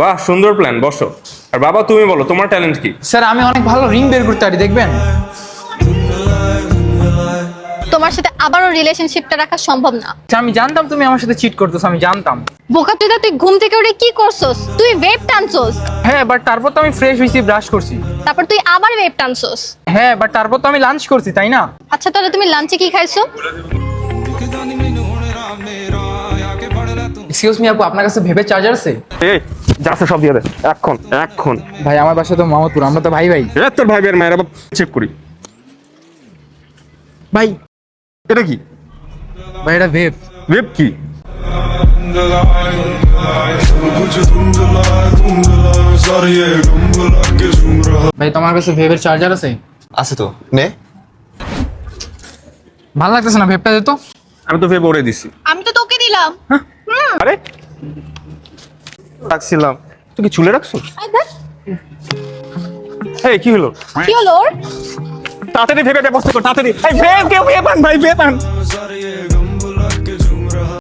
বাহ, সুন্দর প্ল্যান, বসো। আর বাবা তুমি বলো তোমার ট্যালেন্ট কি? স্যার আমি অনেক ভালো রিং বের করতে পারি, দেখবেন? তোমার সাথে আবারও রিলেশনশিপটা রাখা সম্ভব না। স্যার আমি জানতাম তুমি আমার সাথে চিট করতেছো, আমি জানতাম। বোকা তুই ঘুম থেকে উঠে কি করছস? তুই ওয়েব টানছস। হ্যাঁ বাট তারপর তো আমি ফ্রেশ হয়েছি, ব্রাশ করছি। তারপর তুই আবার ওয়েব টানছস। হ্যাঁ বাট তারপর তো আমি লাঞ্চ করছি, তাই না? আচ্ছা তাহলে তুমি লাঞ্চে কি খাইছো? এক্সকিউজ মি আপু, আপনার কাছে ভেবে চার্জার আছে? এই যাচ্ছে সব দিয়ে দে এখন এখন। ভাই আমার বাসা তো মোহাম্মদপুর, আমরা তো ভাই ভাই। তোর ভাই বের মায়ের চেক করি। ভাই এটা কি? ভাই এটা ভেব। ওয়েব কি? ভাই তোমার কাছে ভেবের চার্জার আছে? আছে তো, নে। ভালো লাগতেছে না, ভেবটা দে তো। আমি তো ভেব ওরে দিছি। আমি তো তোকে দিলাম। আরে রাখছিলাম, তুই কি চুলে রাখছো? এই কি হলো? কি হলো ওর? তাড়াতাড়ি ভেবে ব্যবস্থা কর, তাড়াতাড়ি। এই ভেব কেউ ভেব আন ভাই, ভেব আন।